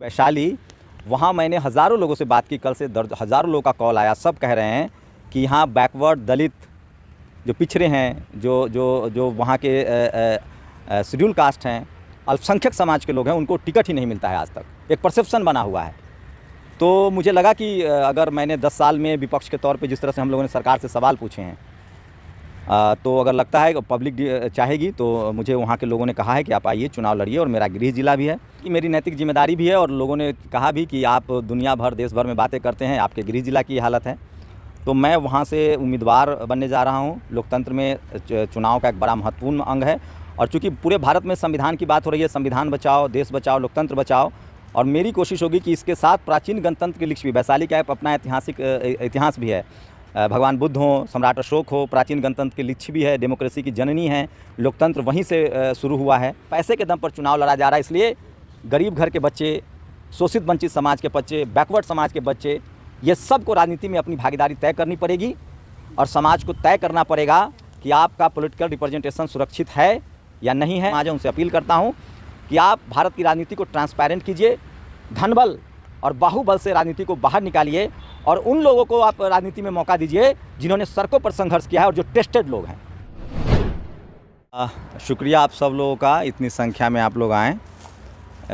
वैशाली, वहाँ मैंने हज़ारों लोगों से बात की, कल से हज़ारों लोगों का कॉल आया। सब कह रहे हैं कि यहाँ बैकवर्ड दलित जो पिछड़े हैं, जो जो जो वहाँ के शेड्यूल कास्ट हैं, अल्पसंख्यक समाज के लोग हैं, उनको टिकट ही नहीं मिलता है आज तक। एक परसेप्शन बना हुआ है। तो मुझे लगा कि अगर मैंने 10 साल में विपक्ष के तौर पे जिस तरह से हम लोगों ने सरकार से सवाल पूछे हैं, तो अगर लगता है पब्लिक चाहेगी तो मुझे वहाँ के लोगों ने कहा है कि आप आइए, चुनाव लड़िए, और मेरा गृह जिला भी है कि मेरी नैतिक जिम्मेदारी भी है। और लोगों ने कहा भी कि आप दुनिया भर देश भर में बातें करते हैं, आपके गृह जिला की हालत है। तो मैं वहाँ से उम्मीदवार बनने जा रहा हूँ। लोकतंत्र में चुनाव का एक बड़ा महत्वपूर्ण अंग है, और चूँकि पूरे भारत में संविधान की बात हो रही है, संविधान बचाओ, देश बचाओ, लोकतंत्र बचाओ, और मेरी कोशिश होगी कि इसके साथ प्राचीन गणतंत्र के लिख भी, वैशाली का अपना ऐतिहासिक इतिहास भी है। भगवान बुद्ध हो, सम्राट अशोक हो, प्राचीन गणतंत्र के लिच्छ भी है, डेमोक्रेसी की जननी है, लोकतंत्र वहीं से शुरू हुआ है। पैसे के दम पर चुनाव लड़ा जा रहा है, इसलिए गरीब घर के बच्चे, शोषित वंचित समाज के बच्चे, बैकवर्ड समाज के बच्चे, ये सबको राजनीति में अपनी भागीदारी तय करनी पड़ेगी, और समाज को तय करना पड़ेगा कि आपका पॉलिटिकल रिप्रेजेंटेशन सुरक्षित है या नहीं है। आज उनसे अपील करता हूँ कि आप भारत की राजनीति को ट्रांसपेरेंट कीजिए, धनबल और बाहुबल से राजनीति को बाहर निकालिए, और उन लोगों को आप राजनीति में मौका दीजिए जिन्होंने सड़कों पर संघर्ष किया है और जो टेस्टेड लोग हैं। शुक्रिया आप सब लोगों का, इतनी संख्या में आप लोग आएँ।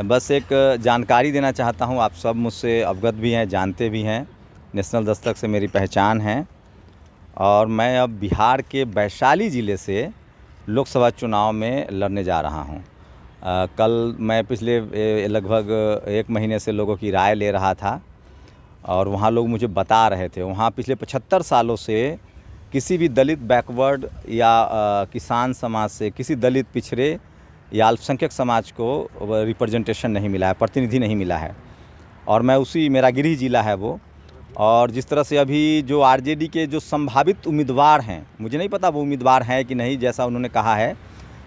बस एक जानकारी देना चाहता हूँ, आप सब मुझसे अवगत भी हैं, जानते भी हैं, नेशनल दस्तक से मेरी पहचान है, और मैं अब बिहार के वैशाली ज़िले से लोकसभा चुनाव में लड़ने जा रहा हूँ। कल मैं पिछले लगभग 1 महीने से लोगों की राय ले रहा था, और वहाँ लोग मुझे बता रहे थे, वहाँ पिछले 75 सालों से किसी भी दलित बैकवर्ड या किसान समाज से, किसी दलित पिछड़े या अल्पसंख्यक समाज को रिप्रेजेंटेशन नहीं मिला है, प्रतिनिधि नहीं मिला है, और मैं उसी, मेरा गृह जिला है वो। और जिस तरह से अभी जो आरजेडी के जो संभावित उम्मीदवार हैं, मुझे नहीं पता वो उम्मीदवार हैं कि नहीं, जैसा उन्होंने कहा है,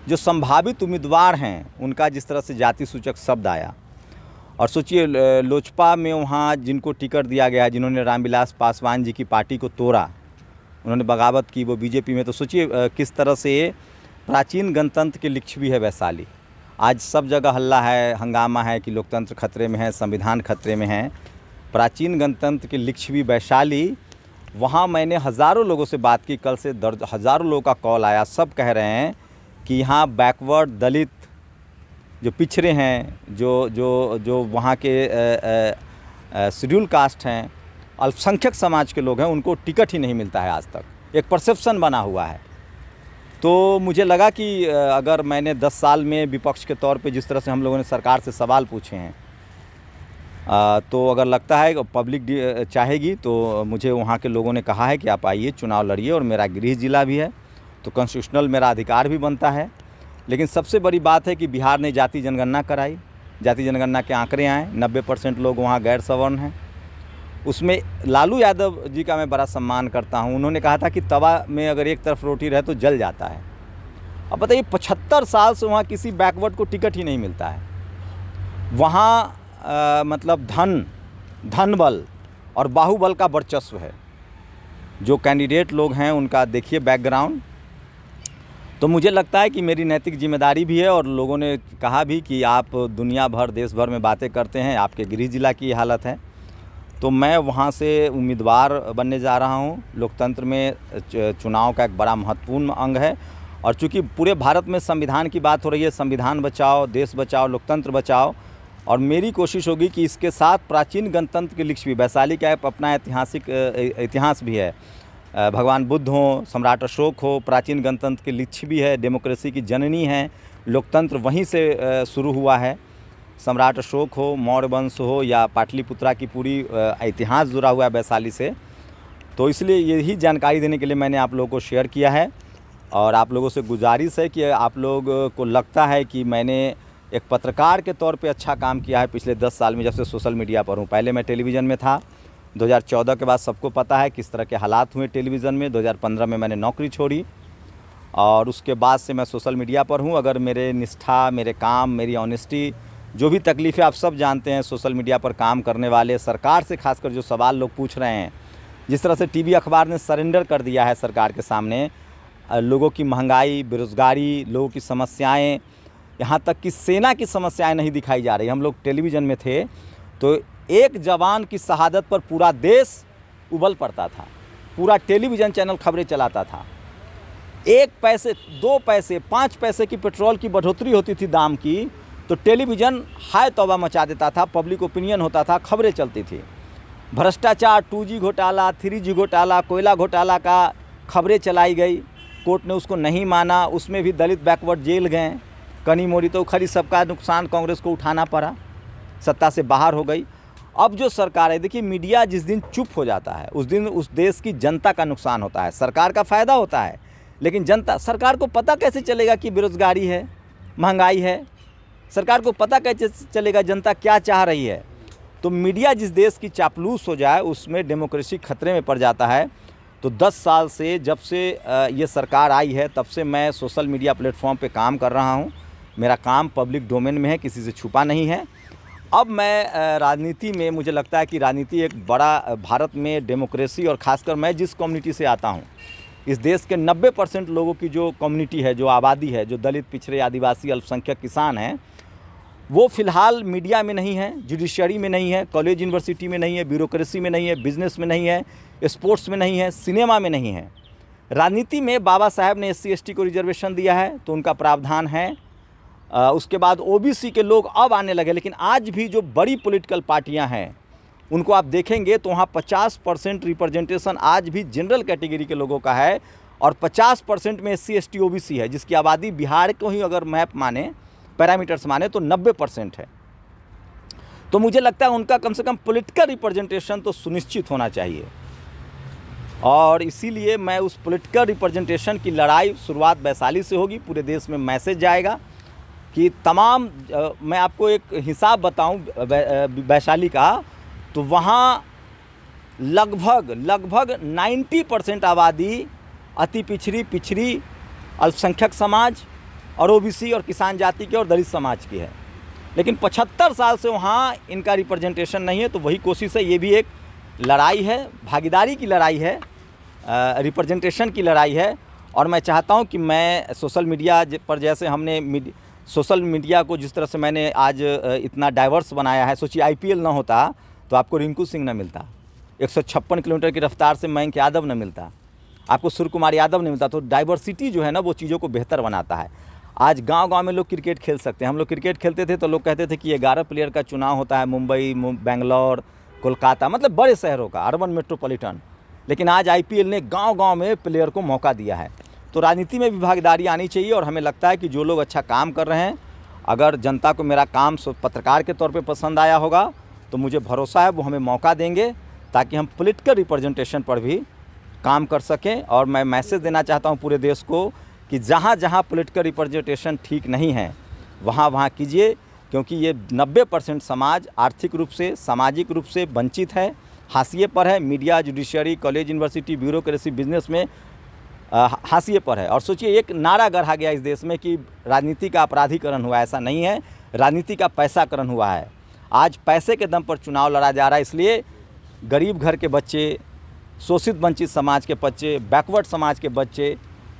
जो संभावित उम्मीदवार हैं उनका जिस तरह से जाति सूचक शब्द आया, और सोचिए लोजपा में वहाँ जिनको टिकट दिया गया, जिन्होंने रामविलास पासवान जी की पार्टी को तोड़ा, उन्होंने बगावत की, वो बीजेपी में, तो सोचिए किस तरह से प्राचीन गणतंत्र के लिच्छ भी है वैशाली। आज सब जगह हल्ला है, हंगामा है कि लोकतंत्र खतरे में है, संविधान खतरे में है। प्राचीन गणतंत्र के लिच्छ भी वैशाली, वहाँ मैंने हज़ारों लोगों से बात की, कल से हज़ारों लोगों का कॉल आया। सब कह रहे हैं कि यहाँ बैकवर्ड दलित जो पिछड़े हैं, जो जो जो वहाँ के शेड्यूल कास्ट हैं, अल्पसंख्यक समाज के लोग हैं, उनको टिकट ही नहीं मिलता है आज तक। एक परसेप्शन बना हुआ है। तो मुझे लगा कि अगर मैंने 10 साल में विपक्ष के तौर पे जिस तरह से हम लोगों ने सरकार से सवाल पूछे हैं, तो अगर लगता है पब्लिक चाहेगी तो मुझे वहाँ के लोगों ने कहा है कि आप आइए, चुनाव लड़िए, और मेरा गृह जिला भी है, तो कॉन्स्टिट्यूशनल मेरा अधिकार भी बनता है। लेकिन सबसे बड़ी बात है कि बिहार ने जाति जनगणना कराई, जाति जनगणना के आंकड़े आए, 90% लोग वहाँ गैर सवर्ण हैं। उसमें लालू यादव जी का मैं बड़ा सम्मान करता हूँ। उन्होंने कहा था कि तवा में अगर एक तरफ रोटी रहे तो जल जाता है। अब बताइए 75 साल से वहाँ किसी बैकवर्ड को टिकट ही नहीं मिलता है। वहाँ मतलब धनबल और बाहुबल का वर्चस्व है। जो कैंडिडेट लोग हैं उनका देखिए बैकग्राउंड। तो मुझे लगता है कि मेरी नैतिक जिम्मेदारी भी है, और लोगों ने कहा भी कि आप दुनिया भर देश भर में बातें करते हैं, आपके गृह जिला की हालत है। तो मैं वहाँ से उम्मीदवार बनने जा रहा हूँ। लोकतंत्र में चुनाव का एक बड़ा महत्वपूर्ण अंग है, और चूँकि पूरे भारत में संविधान की बात हो रही है, संविधान बचाओ, देश बचाओ, लोकतंत्र बचाओ, और मेरी कोशिश होगी कि इसके साथ प्राचीन गणतंत्र के लिच्छ भी, वैशाली का अपना ऐतिहासिक इतिहास भी है। भगवान बुद्ध हो, सम्राट अशोक हो, प्राचीन गणतंत्र के लिच्छ भी है, डेमोक्रेसी की जननी है, लोकतंत्र वहीं से शुरू हुआ है। सम्राट अशोक हो, मौर्य वंश हो, या पाटलिपुत्रा की पूरी इतिहास जुड़ा हुआ है वैशाली से। तो इसलिए यही जानकारी देने के लिए मैंने आप लोगों को शेयर किया है, और आप लोगों से गुजारिश है कि आप लोग को लगता है कि मैंने एक पत्रकार के तौर पे अच्छा काम किया है पिछले 10 साल में, जब से सोशल मीडिया पर हूँ। पहले मैं टेलीविज़न में था, 2014 के बाद सबको पता है किस तरह के हालात हुए टेलीविज़न में। 2015 में मैंने नौकरी छोड़ी, और उसके बाद से मैं सोशल मीडिया पर हूँ। अगर मेरे निष्ठा, मेरे काम, मेरी ऑनेस्टी, जो भी तकलीफ़ें आप सब जानते हैं, सोशल मीडिया पर काम करने वाले, सरकार से खासकर जो सवाल लोग पूछ रहे हैं, जिस तरह से टीवी अखबार ने सरेंडर कर दिया है सरकार के सामने, लोगों की महंगाई, बेरोज़गारी, लोगों की समस्याएं, यहाँ तक कि सेना की समस्याएं नहीं दिखाई जा रही। हम लोग टेलीविज़न में थे तो एक जवान की शहादत पर पूरा देश उबल पड़ता था, पूरा टेलीविज़न चैनल खबरें चलाता था। 1 पैसे 2 पैसे 5 पैसे की पेट्रोल की बढ़ोतरी होती थी दाम की तो टेलीविज़न हाय तौबा मचा देता था, पब्लिक ओपिनियन होता था, खबरें चलती थी। भ्रष्टाचार, 2G घोटाला, 3G घोटाला, कोयला घोटाला का खबरें चलाई गई, कोर्ट ने उसको नहीं माना, उसमें भी दलित बैकवर्ड जेल गए, कनी मोरी तो खरी, सबका नुकसान कांग्रेस को उठाना पड़ा, सत्ता से बाहर हो गई। अब जो सरकार है, देखिए मीडिया जिस दिन चुप हो जाता है उस दिन उस देश की जनता का नुकसान होता है, सरकार का फ़ायदा होता है, लेकिन जनता, सरकार को पता कैसे चलेगा कि बेरोज़गारी है, महंगाई है, सरकार को पता कैसे चलेगा जनता क्या चाह रही है। तो मीडिया जिस देश की चापलूस हो जाए उसमें डेमोक्रेसी खतरे में पड़ जाता है। तो 10 साल से जब से ये सरकार आई है तब से मैं सोशल मीडिया प्लेटफॉर्म पे काम कर रहा हूँ। मेरा काम पब्लिक डोमेन में है, किसी से छुपा नहीं है। अब मैं राजनीति में, मुझे लगता है कि राजनीति एक बड़ा, भारत में डेमोक्रेसी और ख़ासकर मैं जिस कम्युनिटी से आता हूँ, इस देश के 90% लोगों की जो कम्युनिटी है, जो आबादी है, जो दलित, पिछड़े, आदिवासी, अल्पसंख्यक, किसान हैं, वो फ़िलहाल मीडिया में नहीं है, जुडिशरी में नहीं है, कॉलेज यूनिवर्सिटी में नहीं है, ब्यूरोक्रेसी में नहीं है, बिजनेस में नहीं है, स्पोर्ट्स में नहीं है, सिनेमा में नहीं है। राजनीति में बाबा साहब ने SC ST को रिजर्वेशन दिया है तो उनका प्रावधान है। उसके बाद OBC के लोग अब आने लगे, लेकिन आज भी जो बड़ी पॉलिटिकल पार्टियां हैं उनको आप देखेंगे तो वहाँ 50% रिप्रेजेंटेशन आज भी जनरल कैटेगरी के लोगों का है और 50% में SC ST OBC है, जिसकी आबादी बिहार को ही अगर मैप माने, पैरामीटर्स माने तो 90% है। तो मुझे लगता है उनका कम से कम पॉलिटिकल रिप्रेजेंटेशन तो सुनिश्चित होना चाहिए और इसीलिए मैं उस पॉलिटिकल रिप्रेजेंटेशन की लड़ाई, शुरुआत वैशाली से होगी, पूरे देश में मैसेज जाएगा कि तमाम, मैं आपको एक हिसाब बताऊं वैशाली का, तो वहाँ लगभग 90% आबादी अति पिछड़ी अल्पसंख्यक समाज और OBC और किसान जाति के और दलित समाज की है, लेकिन 75 साल से वहाँ इनका रिप्रेजेंटेशन नहीं है। तो वही कोशिश है, ये भी एक लड़ाई है, भागीदारी की लड़ाई है, रिप्रेजेंटेशन की लड़ाई है। और मैं चाहता हूँ कि मैं सोशल मीडिया पर, जैसे हमने सोशल मीडिया को जिस तरह से मैंने आज इतना डाइवर्स बनाया है, सोचिए IPL ना होता तो आपको रिंकू सिंह ना मिलता, 156 किलोमीटर की रफ्तार से मयंक यादव ना मिलता, आपको सूर्य कुमार यादव नहीं मिलता। तो डाइवर्सिटी जो है ना, वो चीज़ों को बेहतर बनाता है। आज गांव-गांव में लोग क्रिकेट खेल सकते हैं। हम लोग क्रिकेट खेलते थे तो लोग कहते थे कि 11 प्लेयर का चुनाव होता है, मुंबई, बेंगलोर, कोलकाता, मतलब बड़े शहरों का, अर्बन मेट्रोपॉलिटन। लेकिन आज IPL ने गांव-गांव में प्लेयर को मौका दिया है। तो राजनीति में भी भागीदारी आनी चाहिए और हमें लगता है कि जो लोग अच्छा काम कर रहे हैं, अगर जनता को मेरा काम पत्रकार के तौर पे पसंद आया होगा तो मुझे भरोसा है वो हमें मौका देंगे ताकि हम पॉलिटिकल रिप्रेजेंटेशन पर भी काम कर सकें। और मैं मैसेज देना चाहता हूँ पूरे देश को कि जहाँ जहाँ पॉलिटिकल रिप्रेजेंटेशन ठीक नहीं है वहाँ वहाँ कीजिए, क्योंकि ये 90% समाज आर्थिक रूप से, सामाजिक रूप से वंचित है, हाशिए पर है। Media, judiciary, college, university, bureaucracy, business में हाशिए पर है। और सोचिए, एक नारा गढ़ा गया इस देश में कि राजनीति का अपराधीकरण हुआ, ऐसा नहीं है, राजनीति का पैसाकरण हुआ है। आज पैसे के दम पर चुनाव लड़ा जा रहा है, इसलिए गरीब घर के बच्चे, शोषित वंचित समाज के बच्चे, बैकवर्ड समाज के बच्चे,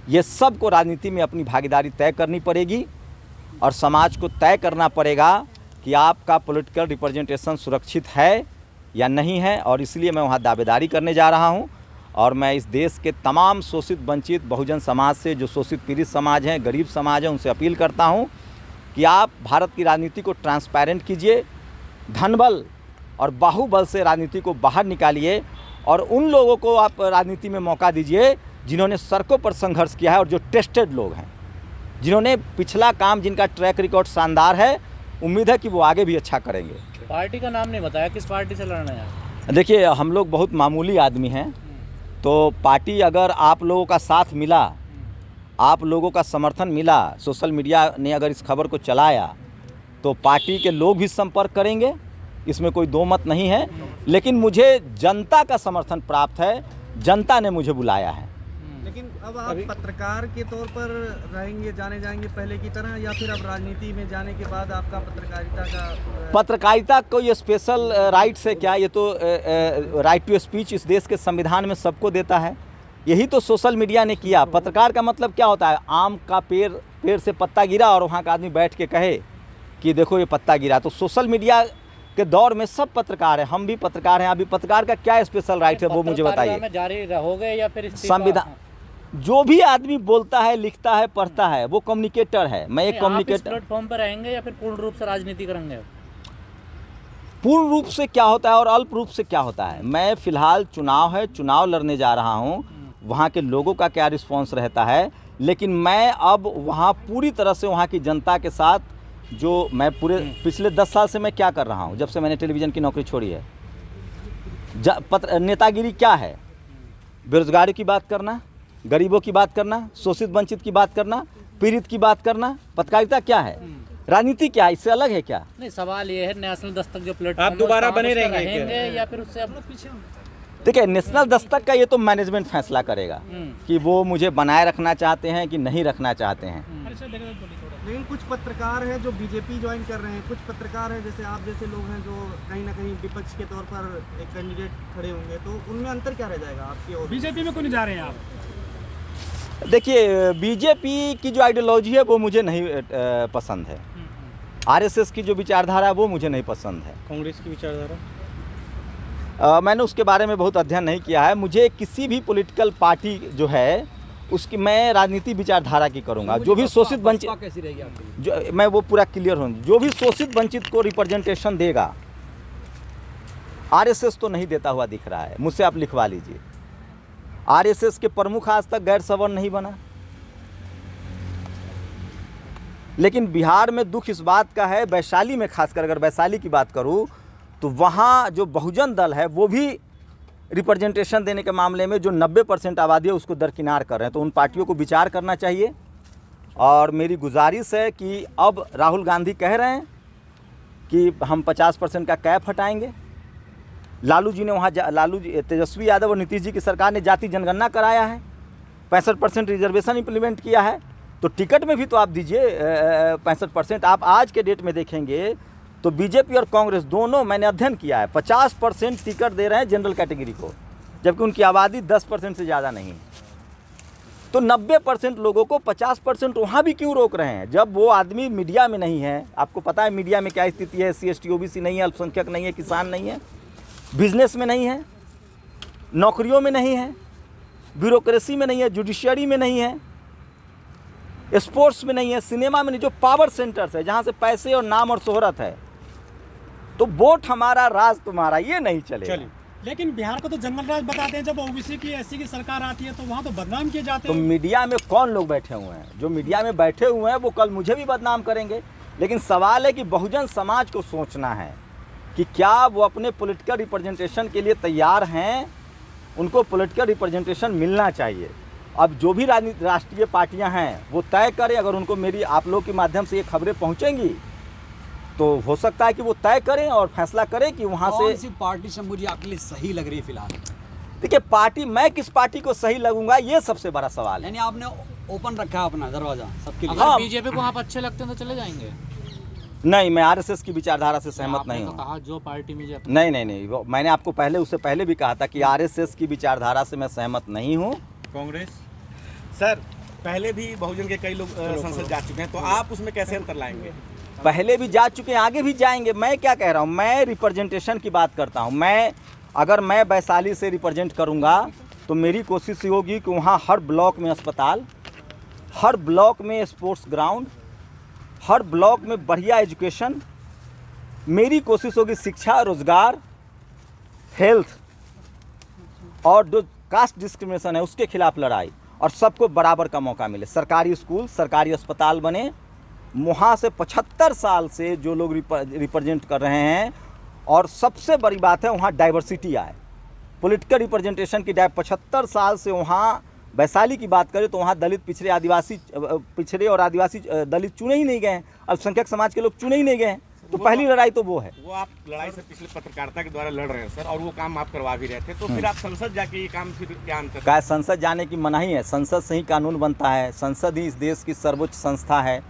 ये सब को राजनीति में अपनी भागीदारी तय करनी पड़ेगी और समाज को तय करना पड़ेगा कि आपका पॉलिटिकल रिप्रेजेंटेशन सुरक्षित है या नहीं है। और इसलिए मैं वहाँ दावेदारी करने जा रहा हूँ और मैं इस देश के तमाम शोषित वंचित बहुजन समाज से, जो शोषित पीड़ित समाज हैं, गरीब समाज है, उनसे अपील करता हूँ कि आप भारत की राजनीति को ट्रांसपेरेंट कीजिए, धनबल और बाहुबल से राजनीति को बाहर निकालिए और उन लोगों को आप राजनीति में मौका दीजिए जिन्होंने सड़कों पर संघर्ष किया है और जो टेस्टेड लोग हैं, जिन्होंने पिछला काम, जिनका ट्रैक रिकॉर्ड शानदार है। उम्मीद है कि वो आगे भी अच्छा करेंगे। पार्टी का नाम नहीं बताया, किस पार्टी से लड़ना है? देखिए, हम लोग बहुत मामूली आदमी हैं, तो पार्टी, अगर आप लोगों का साथ मिला, आप लोगों का समर्थन मिला, सोशल मीडिया ने अगर इस खबर को चलाया तो पार्टी के लोग भी संपर्क करेंगे, इसमें कोई दो मत नहीं है। लेकिन मुझे जनता का समर्थन प्राप्त है, जनता ने मुझे बुलाया है। लेकिन अब आप पत्रकार के तौर पर रहेंगे, जाने जाएंगे पहले की तरह, या फिर अब राजनीति में जाने के बाद आपका पत्रकारिता को ये स्पेशल राइट्स है क्या? ये तो राइट टू स्पीच इस देश के संविधान में सबको देता है। यही तो सोशल मीडिया ने किया। पत्रकार का मतलब क्या होता है? आम का पेड़ से पत्ता गिरा और वहाँ का आदमी बैठ के कहे कि देखो ये पत्ता गिरा। तो सोशल मीडिया के दौर में सब पत्रकार हैं, हम भी पत्रकार हैं। अभी पत्रकार का क्या स्पेशल राइट है वो मुझे बताइए। में जारी रहोगे या फिर संविधान, जो भी आदमी बोलता है, लिखता है, पढ़ता है, वो कम्युनिकेटर है। मैं एक कम्युनिकेटर। प्लेटफॉर्म पर रहेंगे या फिर पूर्ण रूप से राजनीति करेंगे? पूर्ण रूप से क्या होता है और अल्प रूप से क्या होता है? मैं फिलहाल चुनाव है, चुनाव लड़ने जा रहा हूँ, वहाँ के लोगों का क्या रिस्पॉन्स रहता है, लेकिन मैं अब वहाँ पूरी तरह से वहाँ की जनता के साथ, जो मैं पूरे पिछले 10 साल से मैं क्या कर रहा हूँ, जब से मैंने टेलीविज़न की नौकरी छोड़ी है। नेतागिरी क्या है? बेरोजगारी की बात करना, गरीबों की बात करना, शोषित वंचित की बात करना, पीड़ित की बात करना। पत्रकारिता क्या है? राजनीति क्या है? इससे अलग है क्या? नहीं, सवाल ये है नेशनल दस्तक जो प्लेटफॉर्म आप दोबारा बने रहेंगे या फिर उससे अब पीछे? देखिए, नेशनल दस्तक का ये तो मैनेजमेंट फैसला करेगा कि वो मुझे बनाए रखना चाहते हैं कि नहीं रखना चाहते हैं। लेकिन कुछ पत्रकार हैं जो बीजेपी ज्वाइन कर रहे हैं, कुछ पत्रकार हैं जैसे आप जैसे लोग हैं जो कहीं ना कहीं विपक्ष के तौर पर एक कैंडिडेट खड़े होंगे, तो उनमें अंतर क्या रह जाएगा आपकी? और बीजेपी में क्यों नहीं जा रहे हैं आप? देखिए, बीजेपी की जो आइडियोलॉजी है वो मुझे नहीं पसंद है। आरएसएस की जो विचारधारा है वो मुझे नहीं पसंद है। कांग्रेस की विचारधारा मैंने उसके बारे में बहुत अध्ययन नहीं किया है। मुझे किसी भी पॉलिटिकल पार्टी जो है उसकी मैं राजनीति विचारधारा की करूंगा। जो भी शोषित वंचित, कैसी रहेगी आपकी? जो मैं वो पूरा क्लियर हूँ, जो भी शोषित वंचित को रिप्रेजेंटेशन देगा, आरएसएस तो नहीं देता हुआ दिख रहा है। मुझसे आप लिखवा लीजिए, आरएसएस के प्रमुख आज तक गैर सवर्ण नहीं बना। लेकिन बिहार में दुख इस बात का है, वैशाली में खासकर अगर वैशाली की बात करूं, तो वहाँ जो बहुजन दल है वो भी रिप्रेजेंटेशन देने के मामले में जो 90% आबादी है उसको दरकिनार कर रहे हैं। तो उन पार्टियों को विचार करना चाहिए। और मेरी गुजारिश है कि अब राहुल गांधी कह रहे हैं कि हम 50% का कैप हटाएंगे। लालू जी ने वहाँ तेजस्वी यादव और नीतीश जी की सरकार ने जाति जनगणना कराया है, 65% रिजर्वेशन इम्प्लीमेंट किया है। तो टिकट में भी तो आप दीजिए 65%। आप आज के डेट में देखेंगे तो बीजेपी और कांग्रेस दोनों, मैंने अध्ययन किया है, 50% टिकट दे रहे हैं जनरल कैटेगरी को, जबकि उनकी आबादी 10% से ज़्यादा नहीं है। तो 90% लोगों को 50% वहाँ भी क्यों रोक रहे हैं, जब वो आदमी मीडिया में नहीं है? आपको पता है मीडिया में क्या स्थिति है। SC ST OBC नहीं है, अल्पसंख्यक नहीं है, किसान नहीं है, बिजनेस में नहीं है, नौकरियों में नहीं है, ब्यूरोक्रेसी में नहीं है, जुडिशरी में नहीं है, स्पोर्ट्स में नहीं है, सिनेमा में नहीं, जो पावर सेंटर्स है जहाँ से पैसे और नाम और शोहरत है। तो वोट हमारा, राज तुम्हारा, ये नहीं चलेगा। लेकिन बिहार को तो जंगल राज बताते हैं। जब OBC की SC की सरकार आती है तो वहाँ तो बदनाम किए जाते हैं। तो मीडिया में कौन लोग बैठे हुए हैं? जो मीडिया में बैठे हुए हैं वो कल मुझे भी बदनाम करेंगे। लेकिन सवाल है कि बहुजन समाज को सोचना है कि क्या वो अपने पॉलिटिकल रिप्रेजेंटेशन के लिए तैयार हैं। उनको पॉलिटिकल रिप्रेजेंटेशन मिलना चाहिए। अब जो भी राष्ट्रीय पार्टियां हैं वो तय करें। अगर उनको मेरी, आप लोग के माध्यम से ये खबरें पहुंचेंगी तो हो सकता है कि वो तय करें और फैसला करें कि वहाँ से कौन सी पार्टी से मुझे आपके लिए सही लग रही है फिलहाल? देखिए, पार्टी, मैं किस पार्टी को सही लगूंगा ये सबसे बड़ा सवाल है। यानी आपने ओपन रखा है अपना दरवाजा सबके लिए। अगर बीजेपी को आप अच्छे लगते हैं तो चले जाएंगे? नहीं, मैं आरएसएस की विचारधारा से सहमत नहीं हूँ। कहा जो पार्टी में नहीं, मैंने आपको उससे पहले भी कहा था कि आरएसएस की विचारधारा से मैं सहमत नहीं हूँ। कांग्रेस सर, पहले भी बहुजन के कई लोग संसद जा चुके हैं, तो आप उसमें कैसे अंतर लाएंगे? पहले भी जा चुके हैं, आगे भी जाएंगे। मैं क्या कह रहा हूँ, मैं रिप्रेजेंटेशन की बात करता हूँ। अगर मैं वैशाली से रिप्रेजेंट करूँगा तो मेरी कोशिश ये होगी कि वहाँ हर ब्लॉक में अस्पताल, हर ब्लॉक में स्पोर्ट्स ग्राउंड, हर ब्लॉक में बढ़िया एजुकेशन। मेरी कोशिश होगी शिक्षा, रोजगार, हेल्थ और जो कास्ट डिस्क्रिमिनेशन है उसके खिलाफ लड़ाई, और सबको बराबर का मौका मिले। सरकारी स्कूल, सरकारी अस्पताल बने। वहाँ से 75 साल से जो लोग रिप्रेजेंट कर रहे हैं, और सबसे बड़ी बात है वहाँ डाइवर्सिटी आए, पॉलिटिकल रिप्रेजेंटेशन की 75 साल से वहाँ वैशाली की बात करें तो वहाँ दलित, पिछड़े और आदिवासी दलित चुने ही नहीं गए हैं, अल्पसंख्यक समाज के लोग चुने ही नहीं गए हैं। तो पहली लड़ाई तो वो है। वो आप लड़ाई से पिछले पत्रकारिता के द्वारा लड़ रहे हैं सर, और वो काम आप करवा भी रहे थे, तो फिर आप संसद जाके ये काम फिर क्या अंतर? क्या संसद जाने की मनाही है? संसद से ही कानून बनता है। संसद ही इस देश की सर्वोच्च संस्था है।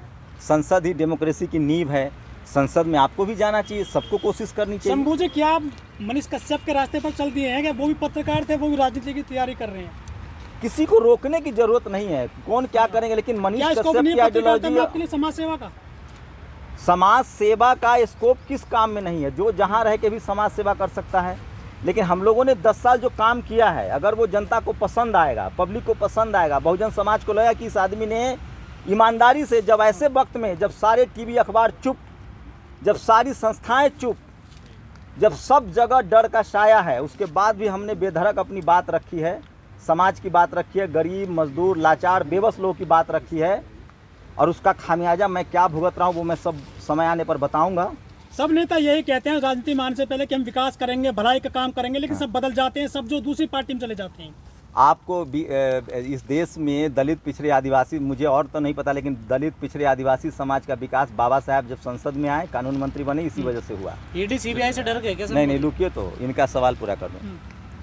संसद ही डेमोक्रेसी की नींव है। संसद में आपको भी जाना चाहिए, सबको कोशिश करनी चाहिए। शंभू जी, क्या आप मनीष कश्यप के रास्ते पर चल दिए हैं? क्या वो भी पत्रकार थे, वो भी राजनीति की तैयारी कर रहे हैं? किसी को रोकने की जरूरत नहीं है, कौन क्या करेंगे, लेकिन मनीष क्या स्कोप कश्यप नहीं की है पत्रकारिता में आइडियोलॉजी, आपके लिए समाज सेवा का? समाज सेवा का स्कोप किस काम में नहीं है? जो जहाँ रह के भी समाज सेवा कर सकता है। लेकिन हम लोगों ने 10 साल जो काम किया है, अगर वो जनता को पसंद आएगा, पब्लिक को पसंद आएगा, बहुजन समाज को लगा कि इस आदमी ने ईमानदारी से, जब ऐसे वक्त में जब सारे टीवी अखबार चुप, जब सारी संस्थाएं चुप, जब सब जगह डर का साया है, उसके बाद भी हमने बेधड़क अपनी बात रखी है, समाज की बात रखी है, गरीब मजदूर लाचार बेबस लोगों की बात रखी है, और उसका खामियाजा मैं क्या भुगत रहा हूँ वो मैं सब समय आने पर बताऊंगा। सब नेता यही कहते हैं राजनीति में आने से पहले कि हम विकास करेंगे, भलाई का काम करेंगे, लेकिन सब बदल जाते हैं, सब जो दूसरी पार्टी में चले जाते हैं। आपको इस देश में दलित पिछड़े आदिवासी, मुझे और तो नहीं पता, लेकिन दलित पिछड़े आदिवासी समाज का विकास बाबा साहब जब संसद में आए, कानून मंत्री बने, इसी वजह से हुआ। ईडी सीबीआई से डर गए क्या? नहीं, रुकिए तो इनका सवाल पूरा कर दूँ।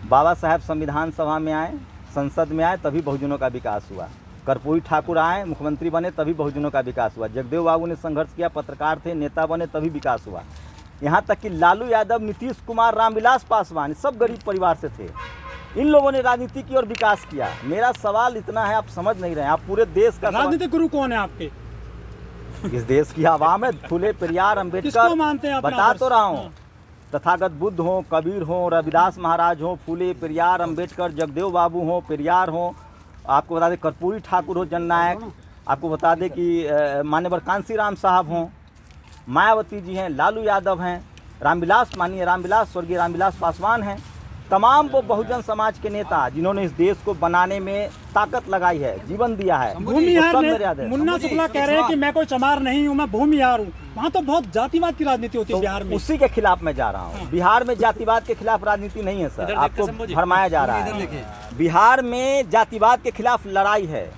बाबा साहब संविधान सभा में आए, संसद में आए, तभी बहुजनों का विकास हुआ। कर्पूरी ठाकुर आए, मुख्यमंत्री बने, तभी बहुजनों का विकास हुआ। जगदेव बाबू ने संघर्ष किया, पत्रकार थे, नेता बने, तभी विकास हुआ। यहाँ तक कि लालू यादव, नीतीश कुमार, रामविलास पासवान सब गरीब परिवार से थे। इन लोगों ने राजनीति की और विकास किया। मेरा सवाल इतना है, आप समझ नहीं रहे हैं, आप पूरे देश का राजनीतिक गुरु कौन है आपके? इस देश की आवाम है, फुले पेरियार किसको अम्बेडकर, मानते हैं? बता तो रहा हूँ। तथागत बुद्ध हो, कबीर हो, रविदास महाराज हो, फुले पेरियार अम्बेडकर, जगदेव बाबू हो, पेरियार हो, आपको बता दें कर्पूरी ठाकुर हो, जननायक, आपको बता दें कि मान्यवर कांसीराम साहब हों, मायावती जी हैं, लालू यादव हैं, रामविलास, माननीय रामविलास, स्वर्गीय रामविलास पासवान हैं। तमाम वो बहुजन समाज के नेता जिन्होंने इस देश को बनाने में ताकत लगाई है, जीवन दिया है, भूमिहार वो सब मेरे याद ने है। मुन्ना शुक्ला कह रहे हैं कि मैं कोई चमार नहीं हूँ, मैं भूमिहार हूँ। वहाँ तो बहुत जातिवाद की राजनीति होती है बिहार में। उसी के खिलाफ मैं जा रहा हूँ। बिहार में जातिवाद के खिलाफ राजनीति नहीं है सर, आपको भरमाया जा रहा है। बिहार में जातिवाद के खिलाफ लड़ाई है।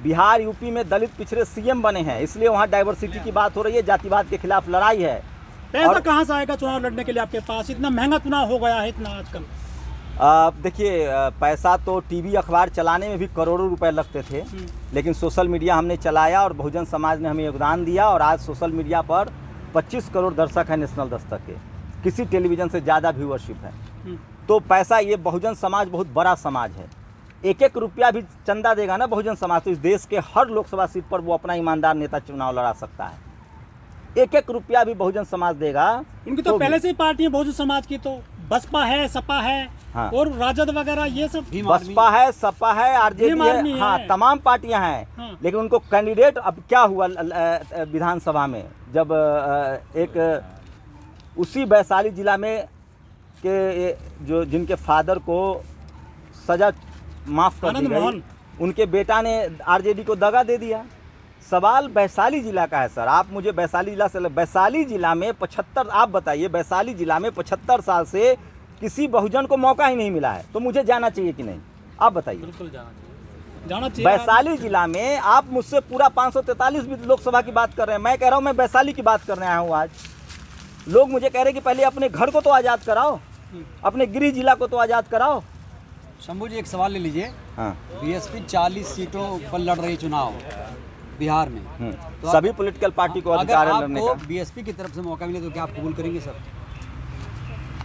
बिहार यूपी में दलित पिछड़े सीएम बने हैं, इसलिए वहाँ डाइवर्सिटी की बात हो रही है, जातिवाद के खिलाफ लड़ाई है। पैसा कहाँ से आएगा चुनाव लड़ने के लिए आपके पास? इतना महंगा चुनाव हो गया है इतना आजकल। देखिए, पैसा तो टीवी अखबार चलाने में भी करोड़ों रुपए लगते थे, लेकिन सोशल मीडिया हमने चलाया और बहुजन समाज ने हमें योगदान दिया, और आज सोशल मीडिया पर 25 करोड़ दर्शक हैं नेशनल दस्तक के, किसी टेलीविज़न से ज़्यादा व्यूअरशिप है। तो पैसा, ये बहुजन समाज बहुत बड़ा समाज है। एक एक रुपया भी चंदा देगा ना बहुजन समाज, तो इस देश के हर लोकसभा सीट पर वो अपना ईमानदार नेता चुनाव लड़ा सकता है। एक एक रुपया भी बहुजन समाज देगा। उनकी तो पहले से ही पार्टी है बहुजन समाज की, तो बसपा है, सपा है, हाँ। और राजद वगैरह ये सब। बसपा है, सपा है, आरजेडी है, हाँ, तमाम पार्टियां हैं। हाँ। लेकिन उनको कैंडिडेट, अब क्या हुआ विधानसभा में, जब एक उसी वैशाली जिला में के जो जिनके फादर को सजा माफ कर दी गई, उनके बेटा ने आरजेडी को दगा दे दिया। सवाल वैशाली जिला का है सर, आप मुझे वैशाली जिला से, वैशाली जिला में 75, आप बताइए, वैशाली जिला में 75 साल से किसी बहुजन को मौका ही नहीं मिला है, तो मुझे जाना चाहिए कि नहीं? आप बताइए। बिल्कुल जाना चाहिए। वैशाली जिला में आप मुझसे पूरा 543 लोकसभा की बात कर रहे हैं, मैं कह रहा हूँ मैं वैशाली की बात करने आया हूँ। आज लोग मुझे कह रहे हैं कि पहले अपने घर को तो आज़ाद कराओ, अपने गृह जिला को तो आज़ाद कराओ। शंभू जी, एक सवाल ले लीजिए। हाँ, बीएसपी 40 सीटों पर लड़ रही चुनाव बिहार में, तो सभी पॉलिटिकल पार्टी को अधिकार है लड़ने अगर का। आपको बीएसपी की तरफ से मौका मिले तो क्या आप कबूल करेंगे सर?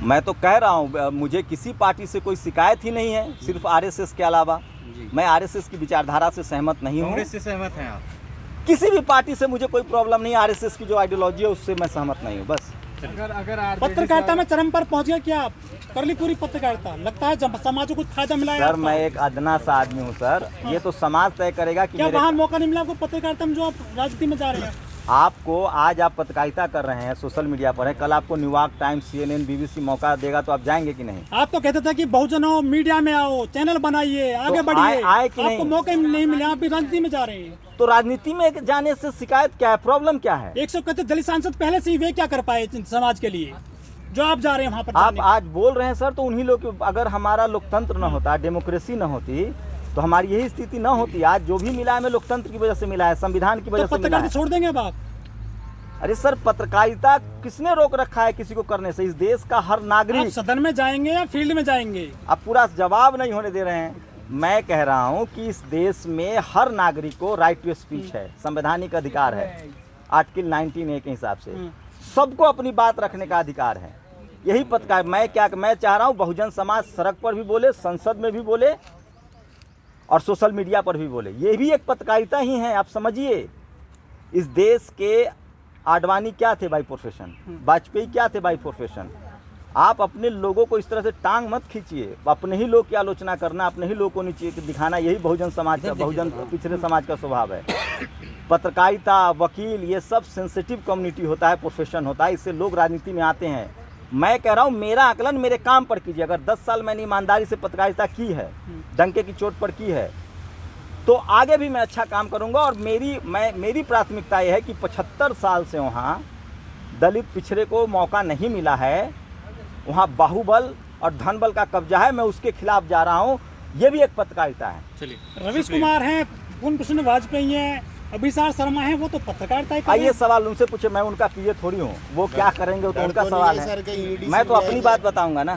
मैं तो कह रहा हूँ, मुझे किसी पार्टी से कोई शिकायत ही नहीं है, सिर्फ आरएसएस के अलावा। मैं आरएसएस की विचारधारा से सहमत नहीं हूँ। कांग्रेस से सहमत हैं आप? किसी भी पार्टी से मुझे कोई प्रॉब्लम नहीं है, आरएसएस की जो आइडियोलॉजी है उससे मैं सहमत नहीं हूँ, बस। पत्रकारिता में चरम पर पहुंच गया क्या आप? कर ली पूरी पत्रकारिता, लगता है समाज को कुछ फायदा मिला है सर आपको? मैं एक अदना सा आदमी हूँ सर, ये तो समाज तय करेगा कि क्या मेरे, वहाँ मौका नहीं मिला आपको पत्रकारिता में जो आप राजनीति में जा रहे हैं? आपको आज आप पत्रकारिता कर रहे हैं, सोशल मीडिया पर है, कल आपको न्यूयॉर्क टाइम्स, CNN, BBC मौका देगा तो आप जाएंगे कि नहीं? आप तो कहते थे कि बहुजन हो, मीडिया में आओ, चैनल बनाइए, आगे बढ़िए, आए कि नहीं? आपको मौके नहीं मिले, आप भी राजनीति में जा रहे हैं। तो राजनीति में जाने से शिकायत क्या है, प्रॉब्लम क्या है? 131 दलित सांसद पहले से ही, वे क्या कर पाए समाज के लिए जो आप जा रहे हैं वहाँ पर? आप आज बोल रहे हैं सर, तो उन्हीं लोग, अगर हमारा लोकतंत्र न होता, डेमोक्रेसी न होती, तो हमारी यही स्थिति न होती। आज जो भी मिला है हमें लोकतंत्र की वजह से मिला है, संविधान की वजह से मिला है। छोड़ देंगे अब आप? अरे सर, पत्रकारिता किसने रोक रखा है किसी को करने से? इस देश का हर आप नागरिक। सदन में जाएंगे या फील्ड में जाएंगे? आप पूरा जवाब नहीं होने दे रहे हैं। मैं कह रहा हूं कि इस देश में हर नागरिक को राइट टू स्पीच है, संवैधानिक अधिकार है, आर्टिकल 19A के हिसाब से सबको अपनी बात रखने का अधिकार है। यही पत्रकार, मैं चाह रहा हूं बहुजन समाज सड़क पर भी बोले, संसद में भी बोले, और सोशल मीडिया पर भी बोले, ये भी एक पत्रकारिता ही है। आप समझिए, इस देश के आडवाणी क्या थे बाई प्रोफेशन, वाजपेयी क्या थे बाई प्रोफेशन। आप अपने लोगों को इस तरह से टांग मत खींचिए, अपने ही लोग की आलोचना करना, अपने ही लोगों को नीचे दिखाना, यही बहुजन समाज का, बहुजन पिछड़े समाज का स्वभाव है। पत्रकारिता, वकील, ये सब सेंसिटिव कम्युनिटी होता है, प्रोफेशन होता है, इससे लोग राजनीति में आते हैं। मैं कह रहा हूँ मेरा आकलन मेरे काम पर कीजिए। अगर 10 साल मैंने ईमानदारी से पत्रकारिता की है, डंके की चोट पर की है, तो आगे भी मैं अच्छा काम करूँगा। और मेरी प्राथमिकता ये है कि 75 साल से वहाँ दलित पिछड़े को मौका नहीं मिला है, वहाँ बाहुबल और धनबल का कब्जा है, मैं उसके खिलाफ जा रहा हूँ। ये भी एक पत्रकारिता है। चलिए, रवीश कुमार हैं, पूर्ण प्रसन्न वाजपेयी हैं, अभिसार शर्मा हैं, वो तो पत्रकारिता ही कर रहे आइए हैं। सवाल उनसे पूछे, मैं उनका पीए थोड़ी हूँ, वो क्या करेंगे वो तो उनका सवाल है। मैं तो अपनी बात बताऊंगा ना।